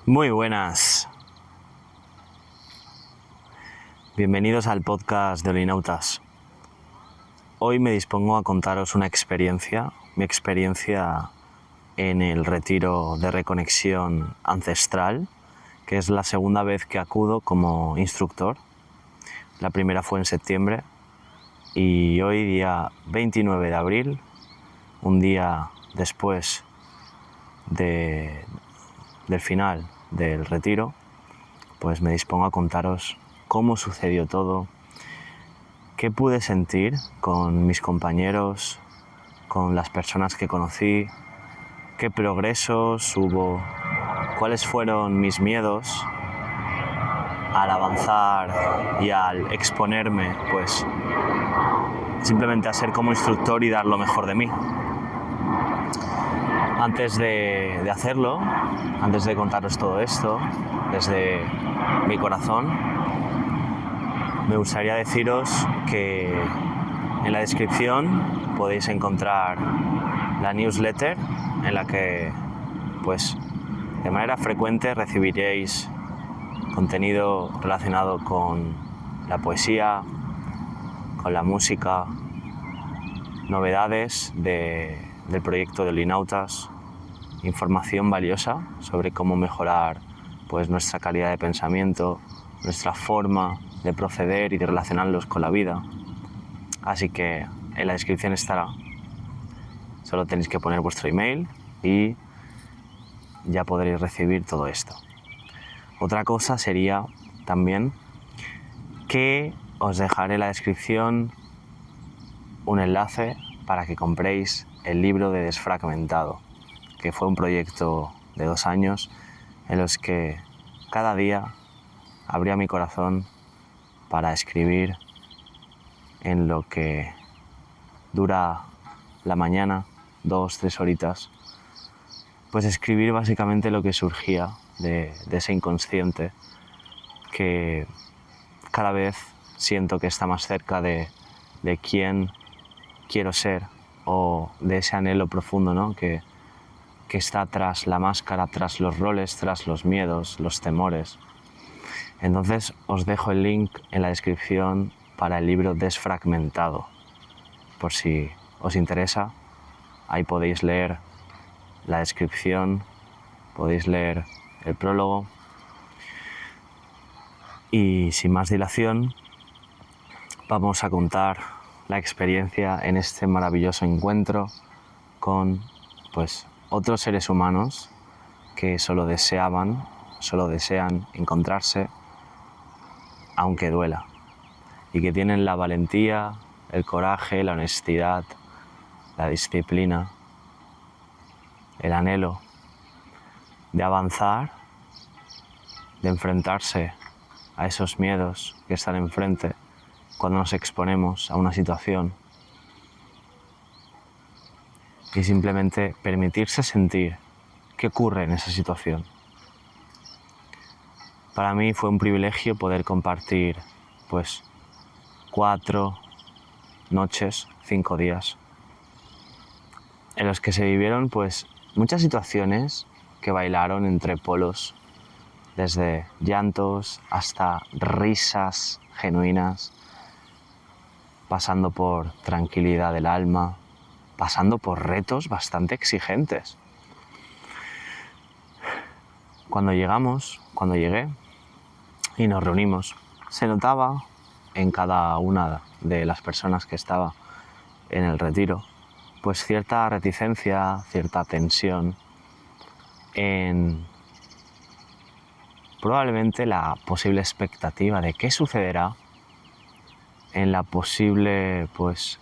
Muy buenas. Bienvenidos al podcast de Olinautas. Hoy me dispongo a contaros una experiencia, mi experiencia en el retiro de reconexión ancestral, que es la segunda vez que acudo como instructor. La primera fue en septiembre y hoy, día 29 de abril, un día después del final del retiro, pues me dispongo a contaros cómo sucedió todo, qué pude sentir con mis compañeros, con las personas que conocí, qué progresos hubo, cuáles fueron mis miedos al avanzar y al exponerme, pues simplemente a ser como instructor y dar lo mejor de mí. Antes de hacerlo, antes de contaros todo esto, desde mi corazón, me gustaría deciros que en la descripción podéis encontrar la newsletter en la que, pues, de manera frecuente recibiréis contenido relacionado con la poesía, con la música, novedades del proyecto de Olinautas, información valiosa sobre cómo mejorar, pues, nuestra calidad de pensamiento, nuestra forma de proceder y de relacionarnos con la vida. Así que en la descripción estará. Solo tenéis que poner vuestro email y ya podréis recibir todo esto. Otra cosa sería también que os dejaré en la descripción un enlace para que compréis el libro de Desfragmentado, que fue un proyecto de 2 años en los que cada día abría mi corazón para escribir en lo que dura la mañana, 2-3 horitas, pues escribir básicamente lo que surgía de ese inconsciente que cada vez siento que está más cerca de quién quiero ser, o de ese anhelo profundo, ¿no? que está tras la máscara, tras los roles, tras los miedos, los temores. Entonces os dejo el link en la descripción para el libro Desfragmentado, por si os interesa. Ahí podéis leer la descripción, podéis leer el prólogo y sin más dilación vamos a contar la experiencia en este maravilloso encuentro con, pues, otros seres humanos que solo desean encontrarse aunque duela, y que tienen la valentía, el coraje, la honestidad, la disciplina, el anhelo de avanzar, de enfrentarse a esos miedos que están enfrente cuando nos exponemos a una situación, y simplemente permitirse sentir qué ocurre en esa situación. Para mí fue un privilegio poder compartir, pues, 4 noches, 5 días, en los que se vivieron, pues, muchas situaciones que bailaron entre polos, desde llantos hasta risas genuinas, pasando por tranquilidad del alma, pasando por retos bastante exigentes. Cuando llegué y nos reunimos, se notaba en cada una de las personas que estaba en el retiro, pues cierta reticencia, cierta tensión en probablemente la posible expectativa de qué sucederá, en la posible, pues,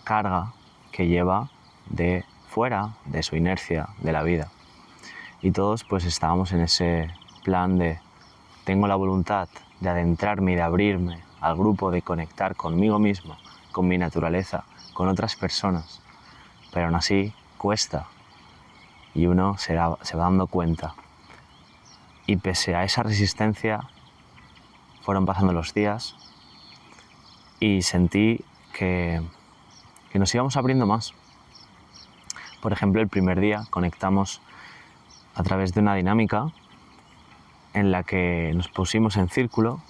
carga que lleva de fuera de su inercia de la vida. Y todos, pues, estábamos en ese plan de tengo la voluntad de adentrarme y de abrirme al grupo, de conectar conmigo mismo, con mi naturaleza, con otras personas, pero aún así cuesta y uno se va dando cuenta. Y pese a esa resistencia, fueron pasando los días y sentí que nos íbamos abriendo más. Por ejemplo, el primer día conectamos a través de una dinámica en la que nos pusimos en círculo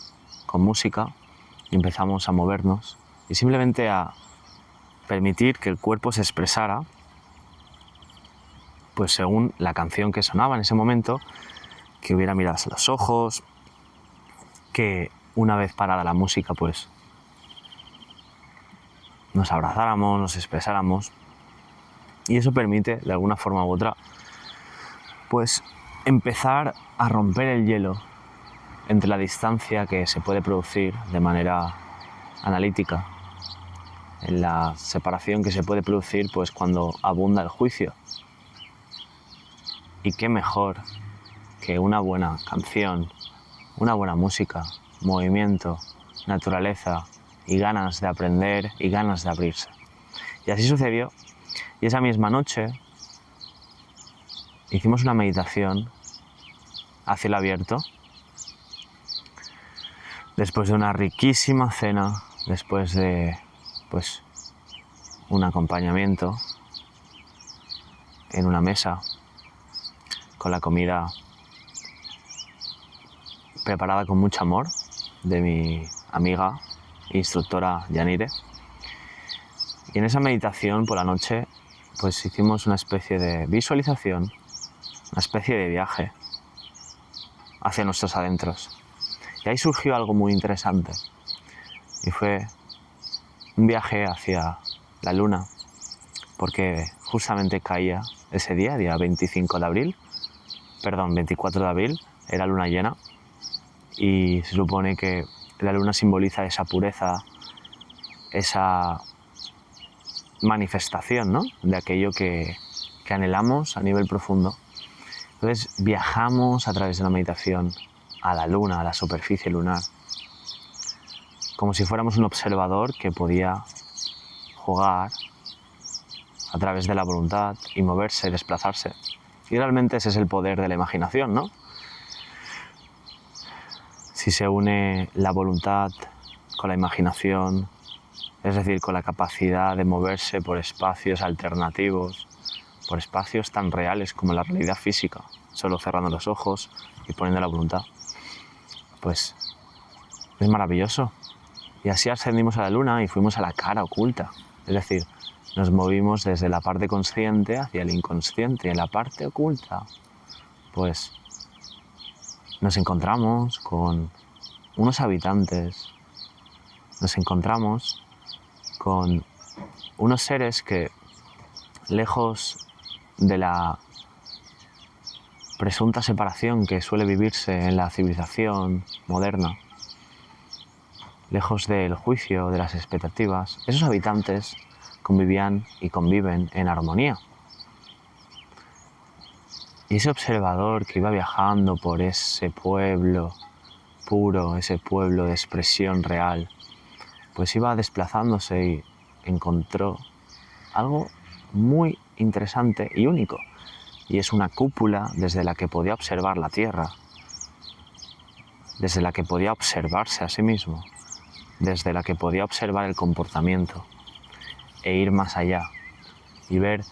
con música y empezamos a movernos y simplemente a permitir que el cuerpo se expresara pues según la canción que sonaba en ese momento, que hubiera miradas a los ojos, que una vez parada la música pues nos abrazáramos, nos expresáramos, y eso permite de alguna forma u otra pues empezar a romper el hielo entre la distancia que se puede producir de manera analítica, en la separación que se puede producir pues cuando abunda el juicio. Y qué mejor que una buena canción, una buena música, movimiento, naturaleza y ganas de aprender y ganas de abrirse. Y así sucedió. Y esa misma noche hicimos una meditación a cielo abierto, después de una riquísima cena, después de pues un acompañamiento en una mesa con la comida preparada con mucho amor de mi amiga e instructora Yanire. Y en esa meditación por la noche pues hicimos una especie de visualización, una especie de viaje hacia nuestros adentros. Y ahí surgió algo muy interesante y fue un viaje hacia la luna, porque justamente caía ese día 24 de abril, era luna llena, y se supone que la luna simboliza esa pureza, esa manifestación, ¿no?, de aquello que anhelamos a nivel profundo. Entonces viajamos a través de la meditación a la luna, a la superficie lunar, como si fuéramos un observador que podía jugar a través de la voluntad y moverse, desplazarse. Y realmente ese es el poder de la imaginación, ¿no? Si se une la voluntad con la imaginación, es decir, con la capacidad de moverse por espacios alternativos, por espacios tan reales como la realidad física, solo cerrando los ojos y poniendo la voluntad, pues es maravilloso. Y así ascendimos a la luna y fuimos a la cara oculta, es decir, nos movimos desde la parte consciente hacia el inconsciente, y en la parte oculta pues nos encontramos con unos habitantes, nos encontramos con unos seres que, lejos de la presunta separación que suele vivirse en la civilización moderna, lejos del juicio, de las expectativas, esos habitantes convivían y conviven en armonía. Y ese observador que iba viajando por ese pueblo puro, ese pueblo de expresión real, pues iba desplazándose y encontró algo muy interesante y único. Y es una cúpula desde la que podía observar la Tierra, desde la que podía observarse a sí mismo, desde la que podía observar el comportamiento e ir más allá y ver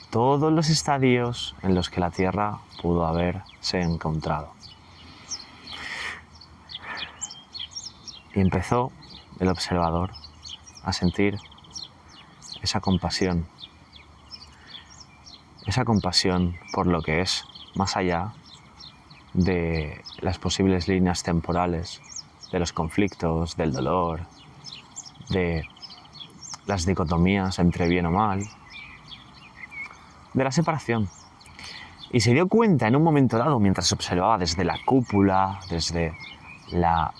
todos los estadios en los que la Tierra pudo haberse encontrado. Y empezó el observador a sentir esa compasión por lo que es más allá de las posibles líneas temporales, de los conflictos, del dolor, de las dicotomías entre bien o mal, de la separación. Y se dio cuenta en un momento dado, mientras observaba desde la cúpula, desde la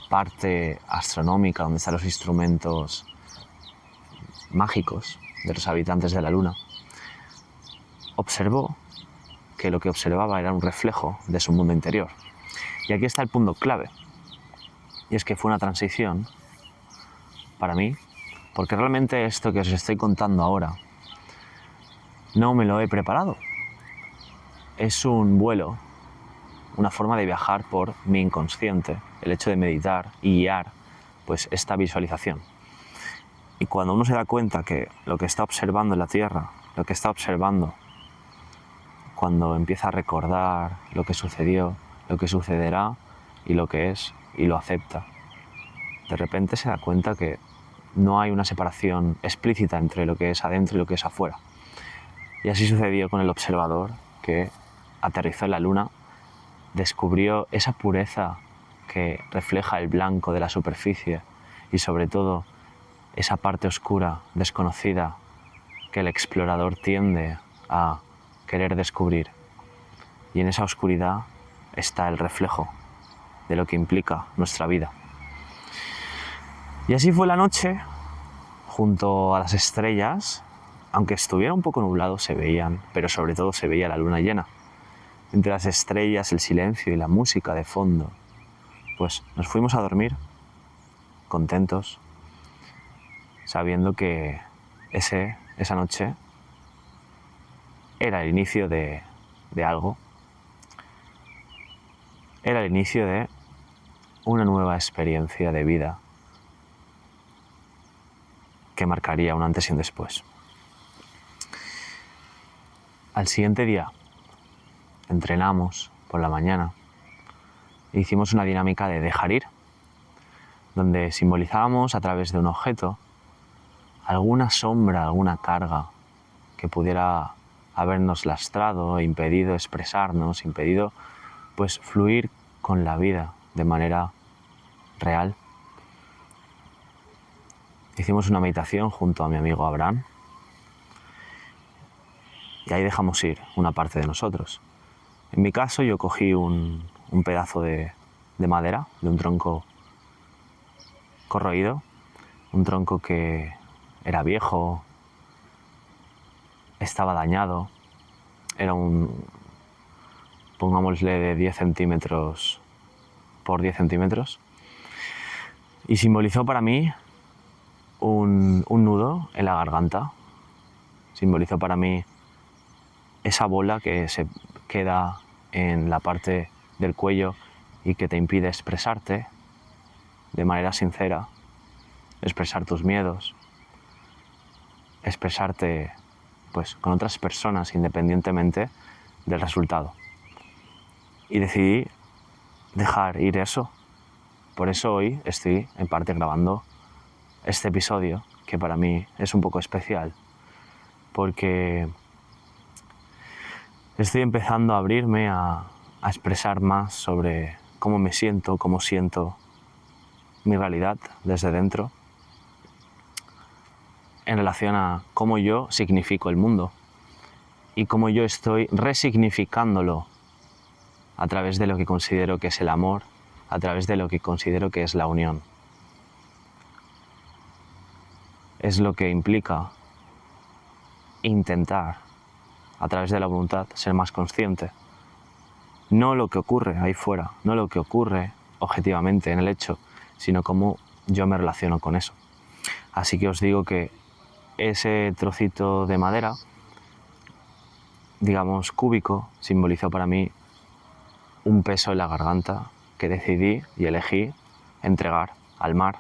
parte astronómica donde están los instrumentos mágicos de los habitantes de la luna, observó que lo que observaba era un reflejo de su mundo interior. Y aquí está el punto clave, y es que fue una transición para mí, porque realmente esto que os estoy contando ahora no me lo he preparado. Es un vuelo, una forma de viajar por mi inconsciente, el hecho de meditar y guiar pues esta visualización. Y cuando uno se da cuenta que lo que está observando en la Tierra, lo que está observando cuando empieza a recordar lo que sucedió, lo que sucederá y lo que es, y lo acepta. De repente se da cuenta que no hay una separación explícita entre lo que es adentro y lo que es afuera. Y así sucedió con el observador que aterrizó en la luna, descubrió esa pureza que refleja el blanco de la superficie y sobre todo esa parte oscura, desconocida, que el explorador tiende a querer descubrir. Y en esa oscuridad está el reflejo de lo que implica nuestra vida. Y así fue la noche, junto a las estrellas, aunque estuviera un poco nublado se veían, pero sobre todo se veía la luna llena. Entre las estrellas, el silencio y la música de fondo, pues nos fuimos a dormir, contentos, sabiendo que esa noche era el inicio de algo, era el inicio de una nueva experiencia de vida que marcaría un antes y un después. Al siguiente día entrenamos por la mañana e hicimos una dinámica de dejar ir, donde simbolizábamos a través de un objeto alguna sombra, alguna carga que pudiera habernos lastrado, impedido expresarnos, impedido pues fluir con la vida de manera real. Hicimos una meditación junto a mi amigo Abraham y ahí dejamos ir una parte de nosotros. En mi caso yo cogí un pedazo de madera, de un tronco corroído, un tronco que era viejo, estaba dañado, era pongámosle de 10 centímetros por 10 centímetros, y simbolizó para mí un nudo en la garganta, simbolizó para mí esa bola que se queda en la parte del cuello y que te impide expresarte de manera sincera, expresar tus miedos, expresarte pues con otras personas independientemente del resultado. Y decidí dejar ir eso. Por eso hoy estoy en parte grabando este episodio, que para mí es un poco especial, porque estoy empezando a abrirme a expresar más sobre cómo me siento, cómo siento mi realidad desde dentro, en relación a cómo yo significo el mundo y cómo yo estoy resignificándolo a través de lo que considero que es el amor, a través de lo que considero que es la unión. Es lo que implica intentar, a través de la voluntad, ser más consciente. No lo que ocurre ahí fuera, no lo que ocurre objetivamente en el hecho, sino cómo yo me relaciono con eso. Así que os digo que ese trocito de madera, digamos cúbico, simbolizó para mí un peso en la garganta que decidí y elegí entregar al mar,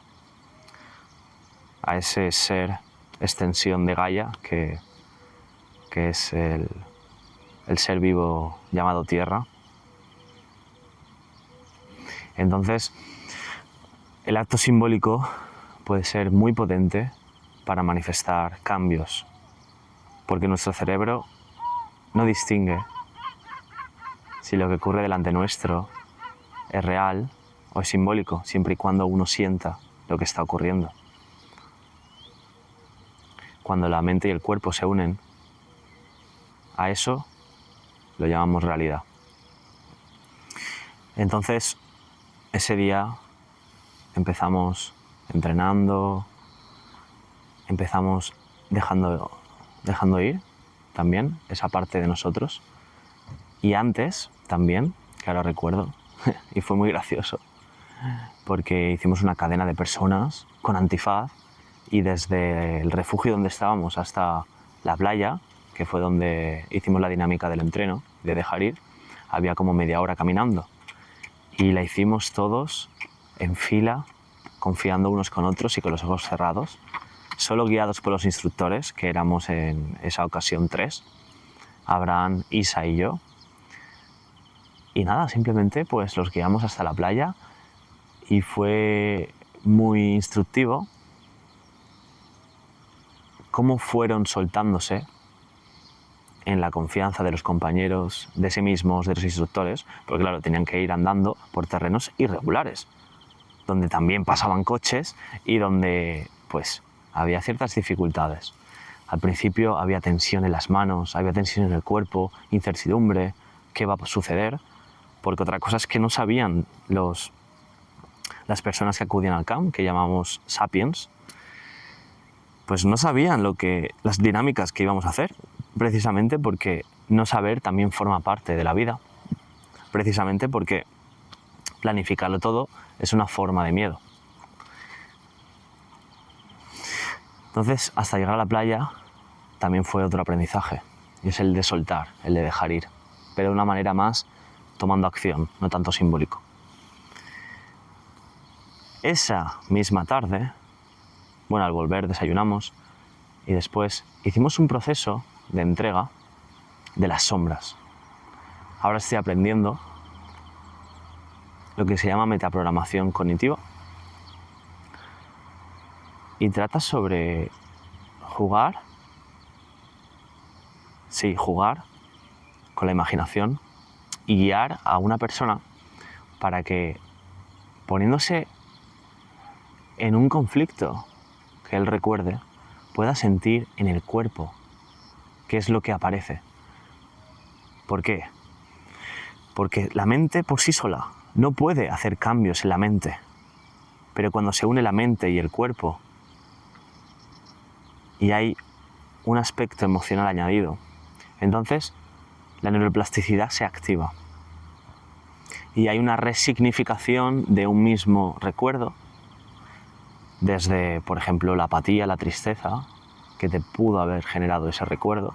a ese ser extensión de Gaia que es el ser vivo llamado Tierra. Entonces, el acto simbólico puede ser muy potente para manifestar cambios, porque nuestro cerebro no distingue si lo que ocurre delante nuestro es real o es simbólico, siempre y cuando uno sienta lo que está ocurriendo. Cuando la mente y el cuerpo se unen, a eso lo llamamos realidad. Entonces, ese día empezamos entrenando, empezamos dejando ir también esa parte de nosotros. Y antes también, que ahora recuerdo, y fue muy gracioso, porque hicimos una cadena de personas con antifaz y desde el refugio donde estábamos hasta la playa, que fue donde hicimos la dinámica del entreno, de dejar ir, había como media hora caminando. Y la hicimos todos en fila, confiando unos con otros y con los ojos cerrados, solo guiados por los instructores, que éramos en esa ocasión 3, Abraham, Isa y yo. Y nada, simplemente pues los guiamos hasta la playa y fue muy instructivo cómo fueron soltándose en la confianza de los compañeros, de sí mismos, de los instructores, porque claro, tenían que ir andando por terrenos irregulares, donde también pasaban coches y donde pues había ciertas dificultades. Al principio había tensión en las manos, había tensión en el cuerpo, incertidumbre, qué va a suceder, porque otra cosa es que no sabían las personas que acudían al camp, que llamamos sapiens, pues no sabían las dinámicas que íbamos a hacer, precisamente porque no saber también forma parte de la vida, precisamente porque planificarlo todo es una forma de miedo. Entonces, hasta llegar a la playa también fue otro aprendizaje, y es el de soltar, el de dejar ir, pero de una manera más tomando acción, no tanto simbólico. Esa misma tarde, bueno, al volver desayunamos y después hicimos un proceso de entrega de las sombras. Ahora estoy aprendiendo lo que se llama metaprogramación cognitiva y trata sobre jugar con la imaginación y guiar a una persona para que, poniéndose en un conflicto que él recuerde, pueda sentir en el cuerpo qué es lo que aparece. ¿Por qué? Porque la mente por sí sola no puede hacer cambios en la mente, pero cuando se une la mente y el cuerpo y hay un aspecto emocional añadido, entonces la neuroplasticidad se activa y hay una resignificación de un mismo recuerdo, desde, por ejemplo, la apatía, la tristeza que te pudo haber generado ese recuerdo,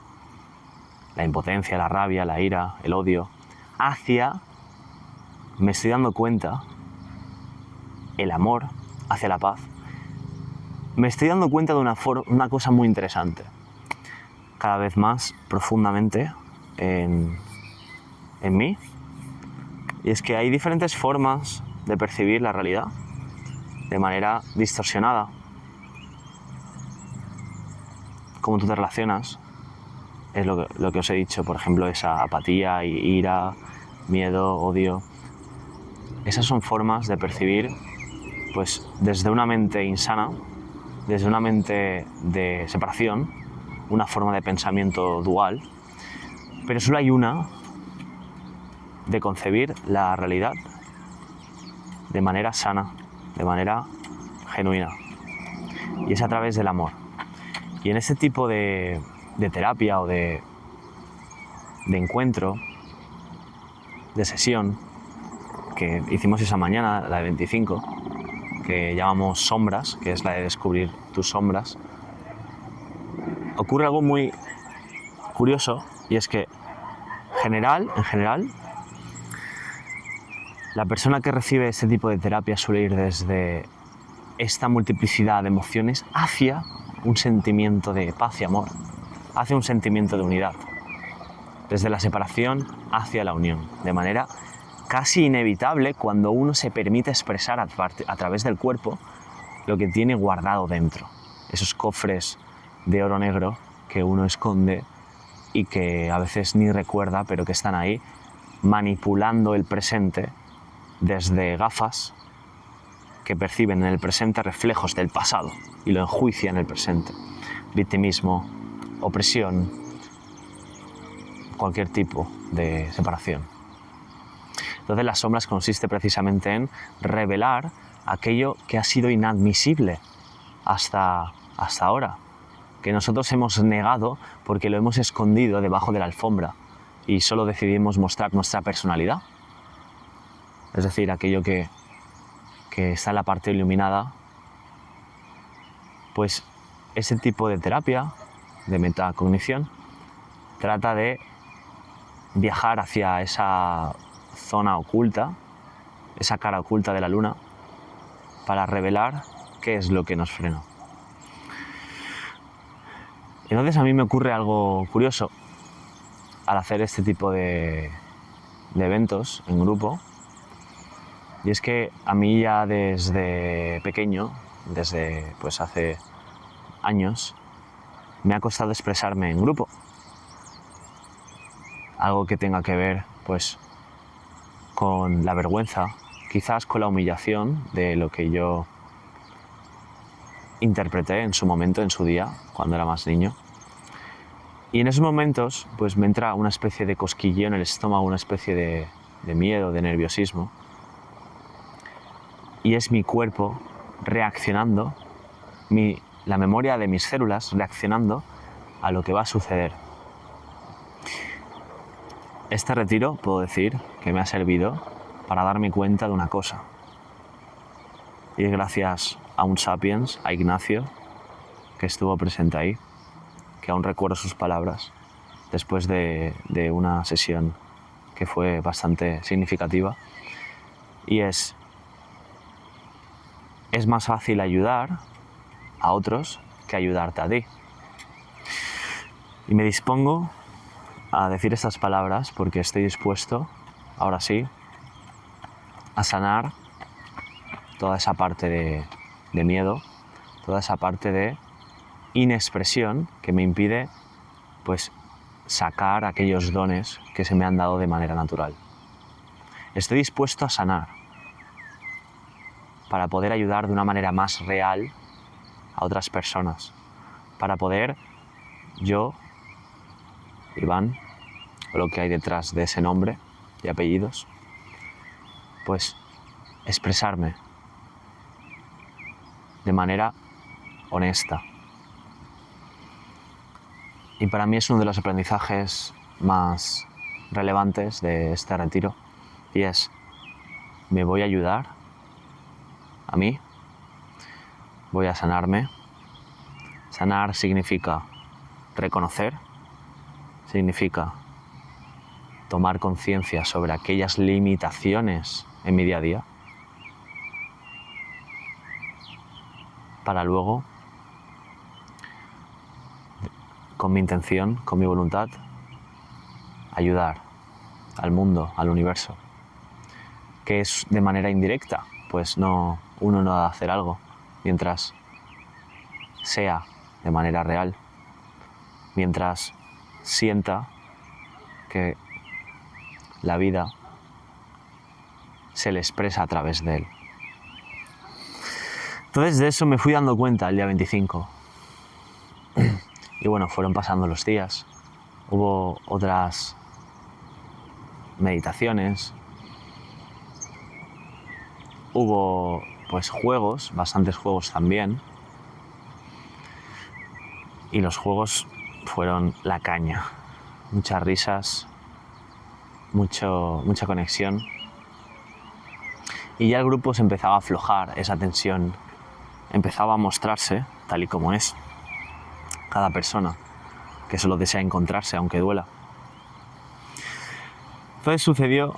la impotencia, la rabia, la ira, el odio, hacia, me estoy dando cuenta, el amor, hacia la paz. Me estoy dando cuenta de una cosa muy interesante, cada vez más profundamente en mí, y es que hay diferentes formas de percibir la realidad de manera distorsionada. Cómo tú te relacionas es lo que os he dicho, por ejemplo, esa apatía, ira, miedo, odio. Esas son formas de percibir, pues, desde una mente insana, desde una mente de separación, una forma de pensamiento dual, pero solo hay una de concebir la realidad de manera sana, de manera genuina, y es a través del amor. Y en este tipo de terapia o de encuentro, de sesión que hicimos esa mañana, la de 25, que llamamos sombras, que es la de descubrir tus sombras, ocurre algo muy curioso, y es que en general, la persona que recibe este tipo de terapia suele ir desde esta multiplicidad de emociones hacia un sentimiento de paz y amor, hacia un sentimiento de unidad, desde la separación hacia la unión, de manera casi inevitable cuando uno se permite expresar a través del cuerpo lo que tiene guardado dentro, esos cofres de oro negro que uno esconde y que a veces ni recuerda, pero que están ahí manipulando el presente desde gafas que perciben en el presente reflejos del pasado y lo enjuician en el presente. Victimismo, opresión, cualquier tipo de separación. Entonces las sombras consiste precisamente en revelar aquello que ha sido inadmisible hasta ahora, que nosotros hemos negado porque lo hemos escondido debajo de la alfombra y solo decidimos mostrar nuestra personalidad. Es decir, aquello que está en la parte iluminada. Pues ese tipo de terapia, de metacognición, trata de viajar hacia esa zona oculta, esa cara oculta de la luna, para revelar qué es lo que nos frena. Entonces a mí me ocurre algo curioso al hacer este tipo de de eventos en grupo. Y es que a mí ya desde pequeño, desde pues hace años, me ha costado expresarme en grupo. Algo que tenga que ver pues con la vergüenza, quizás con la humillación de lo que yo interpreté en su momento, en su día, cuando era más niño. Y en esos momentos pues me entra una especie de cosquilleo en el estómago, una especie de miedo, de nerviosismo. Y es mi cuerpo reaccionando, la memoria de mis células reaccionando a lo que va a suceder. Este retiro, puedo decir, que me ha servido para darme cuenta de una cosa. Y es gracias a un sapiens, a Ignacio, que estuvo presente ahí, que aún recuerdo sus palabras, después de una sesión que fue bastante significativa. Y es más fácil ayudar a otros que ayudarte a ti. Y me dispongo a decir estas palabras porque estoy dispuesto, ahora sí, a sanar toda esa parte de miedo, toda esa parte de inexpresión que me impide pues sacar aquellos dones que se me han dado de manera natural. Estoy dispuesto a sanar para poder ayudar de una manera más real a otras personas, para poder yo, Iván, o lo que hay detrás de ese nombre y apellidos, pues expresarme de manera honesta. Y para mí es uno de los aprendizajes más relevantes de este retiro, y es, me voy a ayudar a mí, voy a sanarme. Sanar significa reconocer, significa tomar conciencia sobre aquellas limitaciones en mi día a día, para luego, con mi intención, con mi voluntad, ayudar al mundo, al universo. ¿Que es de manera indirecta? Pues no, uno no va a hacer algo mientras sea de manera real, mientras sienta que la vida se le expresa a través de él. Entonces de eso me fui dando cuenta el día 25. Y bueno, fueron pasando los días. Hubo otras meditaciones. Hubo pues juegos, bastantes juegos también. Y los juegos fueron la caña. Muchas risas, mucha conexión. Y ya el grupo se empezaba a aflojar, esa tensión empezaba a mostrarse tal y como es cada persona que solo desea encontrarse aunque duela. Entonces sucedió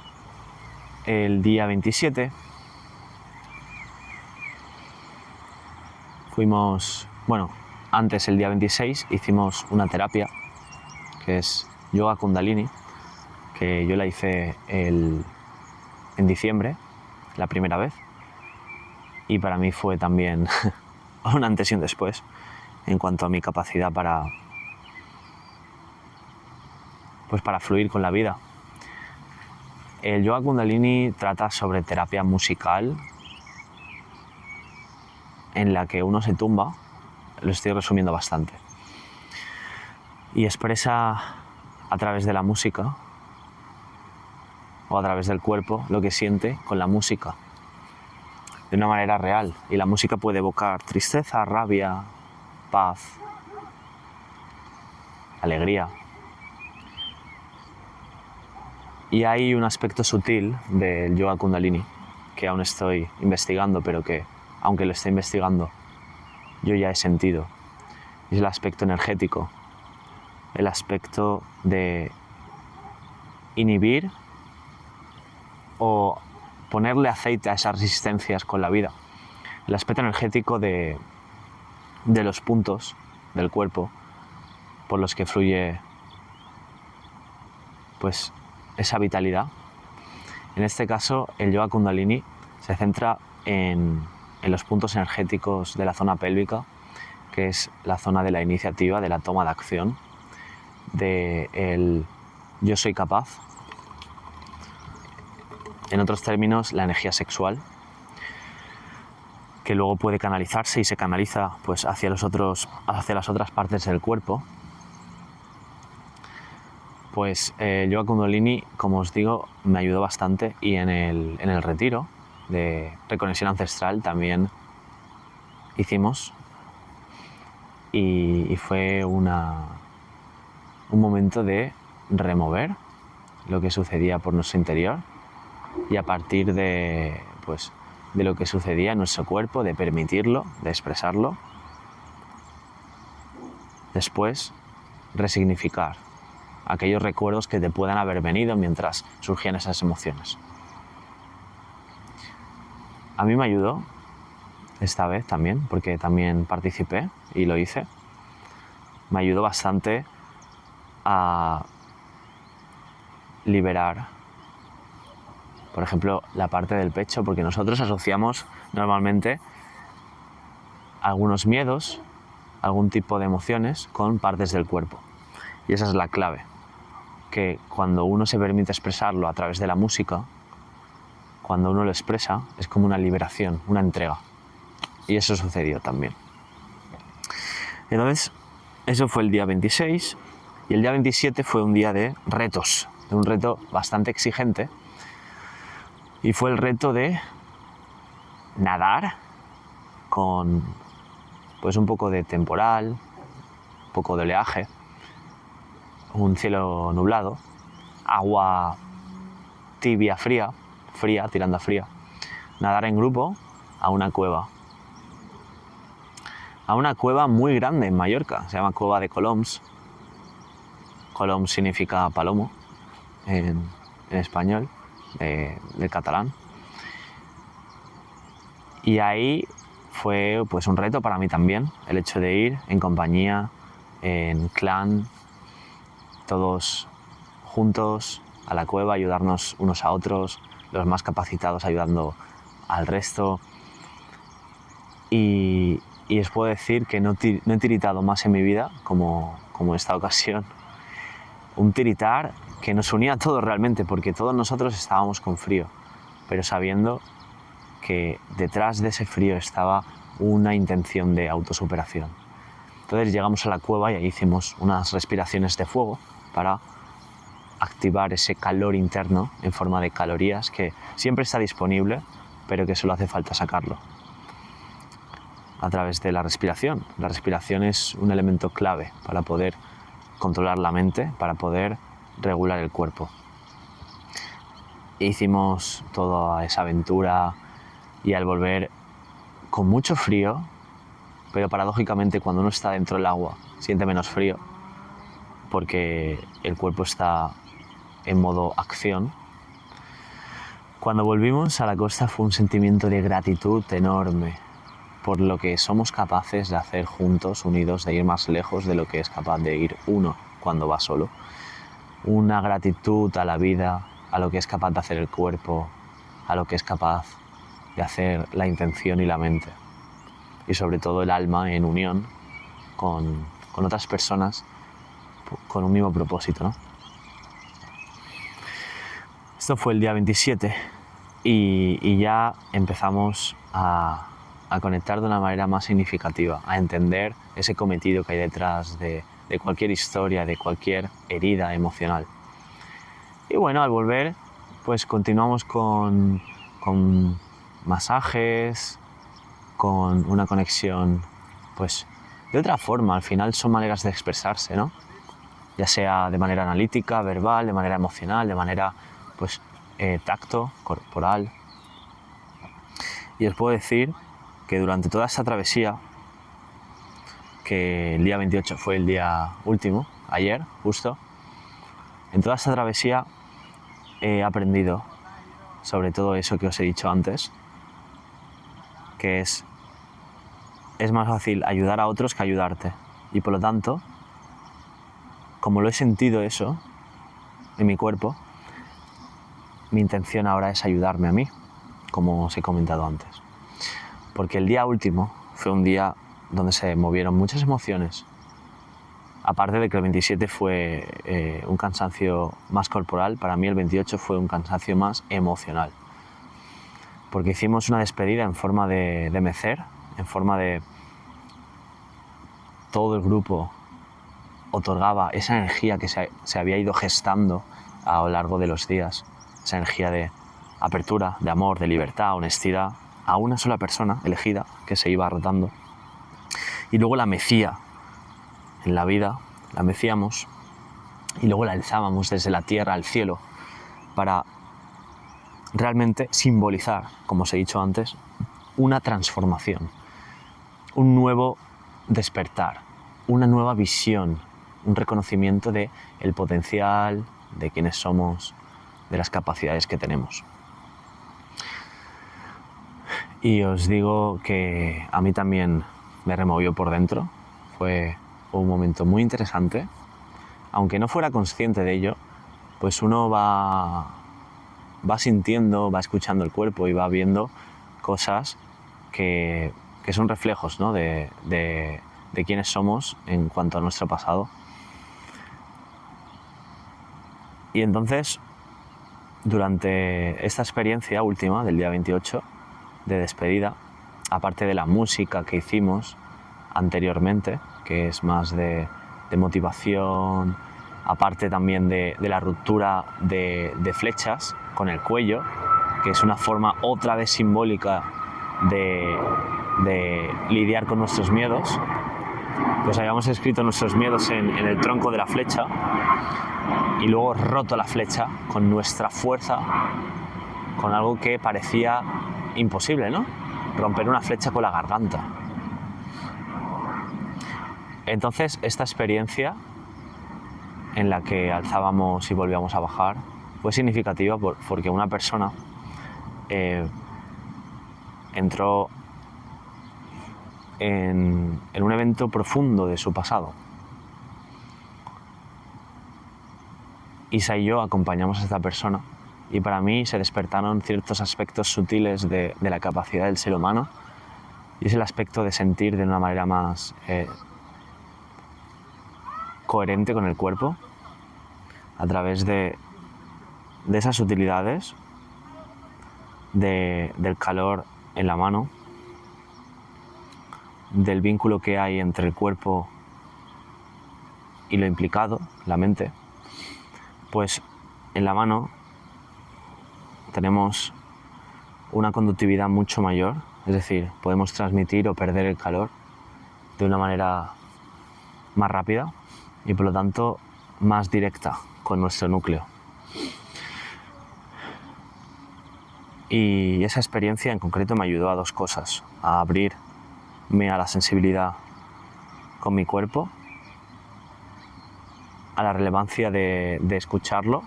el día 27. Antes el día 26 hicimos una terapia que es yoga kundalini, que yo la hice en diciembre, la primera vez, y para mí fue también un antes y un después en cuanto a mi capacidad para fluir con la vida. El yoga kundalini trata sobre terapia musical en la que uno se tumba, lo estoy resumiendo bastante, y expresa a través de la música o a través del cuerpo lo que siente con la música de una manera real. Y la música puede evocar tristeza, rabia, paz, alegría. Y hay un aspecto sutil del yoga kundalini que aún estoy investigando, pero que, aunque lo esté investigando, yo ya he sentido. Es el aspecto energético, el aspecto de inhibir o ponerle aceite a esas resistencias con la vida. El aspecto energético de los puntos del cuerpo por los que fluye pues esa vitalidad En este caso, el yoga kundalini se centra en los puntos energéticos de la zona pélvica, que es la zona de la iniciativa, de la toma de acción, del yo soy capaz. En otros términos, la energía sexual, que luego puede canalizarse y se canaliza pues, hacia las otras partes del cuerpo. Pues el yoga kundalini, como os digo, me ayudó bastante, y en el retiro de reconexión ancestral también hicimos, y fue un momento de remover lo que sucedía por nuestro interior, y a partir de lo que sucedía en nuestro cuerpo, de permitirlo, de expresarlo, después resignificar aquellos recuerdos que te puedan haber venido mientras surgían esas emociones. A mí me ayudó esta vez también, porque también participé y lo hice. Me ayudó bastante a liberar, por ejemplo, la parte del pecho, porque nosotros asociamos normalmente algunos miedos, algún tipo de emociones con partes del cuerpo. Y esa es la clave, que cuando uno se permite expresarlo a través de la música, cuando uno lo expresa, es como una liberación, una entrega. Y eso sucedió también. Entonces, eso fue el día 26, y el día 27 fue un día de retos, de un reto bastante exigente, y fue el reto de nadar con pues un poco de temporal, un poco de oleaje, un cielo nublado, agua tibia, fría, tirando a fría, nadar en grupo a una cueva muy grande en Mallorca, se llama Cueva de Coloms. Coloms significa palomo en español, del catalán. Y ahí fue pues un reto para mí también, el hecho de ir en compañía, en clan, todos juntos a la cueva, ayudarnos unos a otros, los más capacitados ayudando al resto. Y os puedo decir que no he tiritado más en mi vida como esta ocasión. Un tiritar que nos unía a todos realmente, porque todos nosotros estábamos con frío, pero sabiendo que detrás de ese frío estaba una intención de autosuperación. Entonces llegamos a la cueva y ahí hicimos unas respiraciones de fuego para activar ese calor interno en forma de calorías que siempre está disponible, pero que solo hace falta sacarlo a través de la respiración. La respiración es un elemento clave para poder controlar la mente, para poder regular el cuerpo. Hicimos toda esa aventura, y al volver con mucho frío, pero paradójicamente cuando uno está dentro del agua siente menos frío, porque el cuerpo está en modo acción. Cuando volvimos a la costa fue un sentimiento de gratitud enorme por lo que somos capaces de hacer juntos, unidos, de ir más lejos de lo que es capaz de ir uno cuando va solo. Una gratitud a la vida, a lo que es capaz de hacer el cuerpo, a lo que es capaz de hacer la intención y la mente. Y sobre todo el alma en unión con otras personas con un mismo propósito, ¿no? Esto fue el día 27 y ya empezamos a conectar de una manera más significativa, a entender ese cometido que hay detrás de cualquier historia, de cualquier herida emocional. Y bueno, al volver, pues continuamos con masajes, con una conexión, pues de otra forma. Al final son maneras de expresarse, ¿no? Ya sea de manera analítica, verbal, de manera emocional, de manera, pues, tacto, corporal. Y os puedo decir que durante toda esta travesía, que el día 28 fue el día último, ayer, justo, en toda esta travesía he aprendido sobre todo eso que os he dicho antes, que es más fácil ayudar a otros que ayudarte. Y por lo tanto, como lo he sentido eso en mi cuerpo, mi intención ahora es ayudarme a mí, como os he comentado antes. Porque el día último fue un día donde se movieron muchas emociones. Aparte de que el 27 fue un cansancio más corporal, para mí el 28 fue un cansancio más emocional. Porque hicimos una despedida en forma de mecer, en forma de todo el grupo otorgaba esa energía que se había ido gestando a lo largo de los días, esa energía de apertura, de amor, de libertad, honestidad, a una sola persona elegida que se iba rotando. Y luego la mecía en la vida, la mecíamos y luego la alzábamos desde la tierra al cielo para realmente simbolizar, como os he dicho antes, una transformación, un nuevo despertar, una nueva visión, un reconocimiento de el potencial, de quiénes somos, de las capacidades que tenemos. Y os digo que a mí también me removió por dentro, fue un momento muy interesante, aunque no fuera consciente de ello, pues uno va sintiendo, va escuchando el cuerpo y va viendo cosas que son reflejos, ¿no? de quiénes somos en cuanto a nuestro pasado. Y entonces, durante esta experiencia última del día 28 de despedida, aparte de la música que hicimos anteriormente, que es más de motivación, aparte también de la ruptura de flechas con el cuello, que es una forma otra vez simbólica de lidiar con nuestros miedos, pues habíamos escrito nuestros miedos en el tronco de la flecha y luego roto la flecha con nuestra fuerza, con algo que parecía imposible, ¿no? Romper una flecha con la garganta. Entonces, esta experiencia en la que alzábamos y volvíamos a bajar fue significativa porque una persona entró en un evento profundo de su pasado. Isa y yo acompañamos a esta persona y para mí se despertaron ciertos aspectos sutiles de la capacidad del ser humano, y es el aspecto de sentir de una manera más coherente con el cuerpo a través de esas sutilidades, del calor en la mano, del vínculo que hay entre el cuerpo y lo implicado, la mente. Pues en la mano tenemos una conductividad mucho mayor, es decir, podemos transmitir o perder el calor de una manera más rápida y por lo tanto más directa con nuestro núcleo. Y esa experiencia en concreto me ayudó a dos cosas: a abrirme a la sensibilidad con mi cuerpo, a la relevancia de escucharlo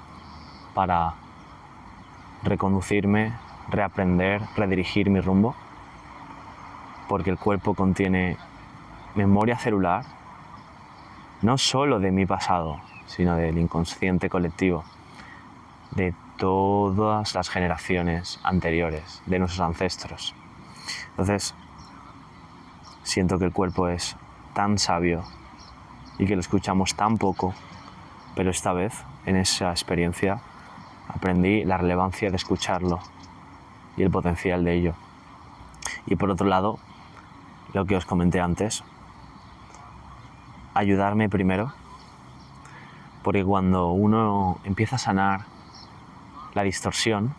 para reconducirme, reaprender, redirigir mi rumbo, porque el cuerpo contiene memoria celular, no solo de mi pasado, sino del inconsciente colectivo, de todas las generaciones anteriores, de nuestros ancestros. Entonces, siento que el cuerpo es tan sabio y que lo escuchamos tan poco, pero esta vez, en esa experiencia, aprendí la relevancia de escucharlo y el potencial de ello. Y por otro lado, lo que os comenté antes, ayudarme primero, porque cuando uno empieza a sanar la distorsión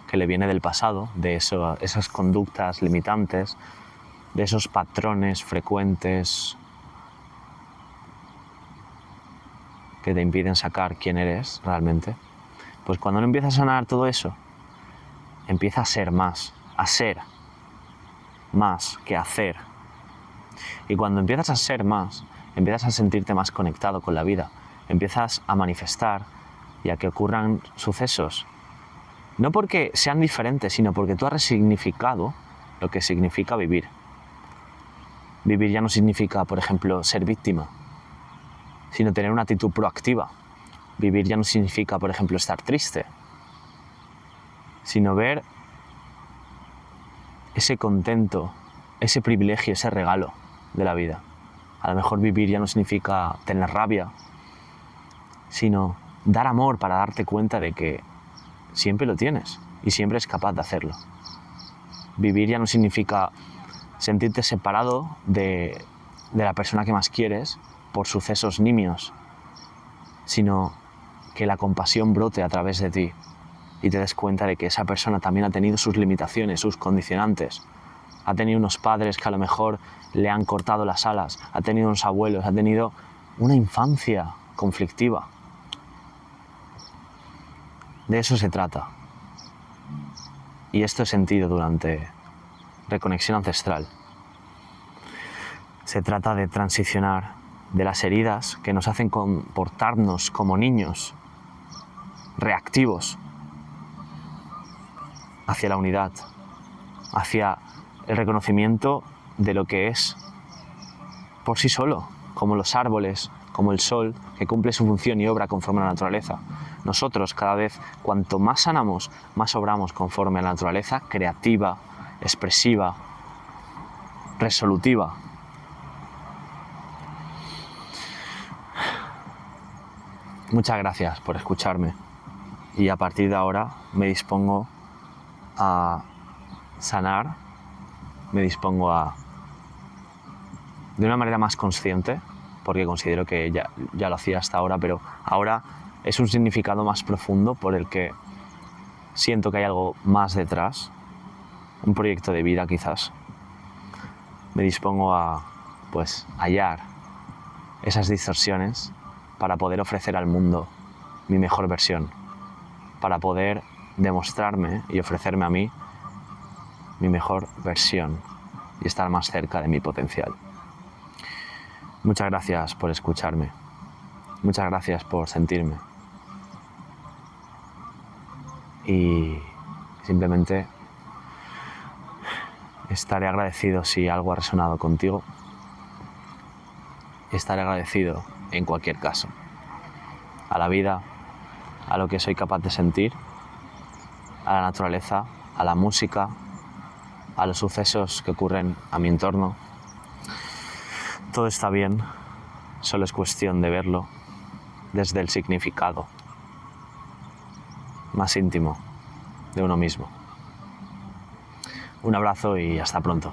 que le viene del pasado, de esas conductas limitantes, de esos patrones frecuentes que te impiden sacar quién eres realmente, pues cuando uno empieza a sanar todo eso, empieza a ser más que hacer. Y cuando empiezas a ser más, empiezas a sentirte más conectado con la vida, empiezas a manifestar y a que ocurran sucesos, no porque sean diferentes, sino porque tú has resignificado lo que significa vivir. Vivir ya no significa, por ejemplo, ser víctima, sino tener una actitud proactiva. Vivir ya no significa, por ejemplo, estar triste. sino ver ese contento, ese privilegio, ese regalo de la vida. A lo mejor vivir ya no significa tener rabia, sino dar amor para darte cuenta de que siempre lo tienes y siempre es capaz de hacerlo. Vivir ya no significa sentirte separado de la persona que más quieres por sucesos nimios, sino que la compasión brote a través de ti y te des cuenta de que esa persona también ha tenido sus limitaciones, sus condicionantes. Ha tenido unos padres que a lo mejor le han cortado las alas, ha tenido unos abuelos, ha tenido una infancia conflictiva. De eso se trata. Y esto he sentido durante Reconexión Ancestral. Se trata de transicionar de las heridas que nos hacen comportarnos como niños reactivos hacia la unidad, hacia el reconocimiento de lo que es por sí solo, como los árboles, como el sol, que cumple su función y obra conforme a la naturaleza. Nosotros cada vez, cuanto más sanamos, más obramos conforme a la naturaleza creativa, expresiva, resolutiva. Muchas gracias por escucharme y a partir de ahora me dispongo a sanar, me dispongo a, de una manera más consciente, porque considero que ya lo hacía hasta ahora, pero ahora es un significado más profundo por el que siento que hay algo más detrás, un proyecto de vida quizás. Me dispongo a, hallar esas distorsiones para poder ofrecer al mundo mi mejor versión, para poder demostrarme y ofrecerme a mí mi mejor versión y estar más cerca de mi potencial. Muchas gracias por escucharme, muchas gracias por sentirme y simplemente estaré agradecido si algo ha resonado contigo. Estaré agradecido en cualquier caso, a la vida, a lo que soy capaz de sentir, a la naturaleza, a la música, a los sucesos que ocurren a mi entorno. Todo está bien, solo es cuestión de verlo desde el significado más íntimo de uno mismo. Un abrazo y hasta pronto.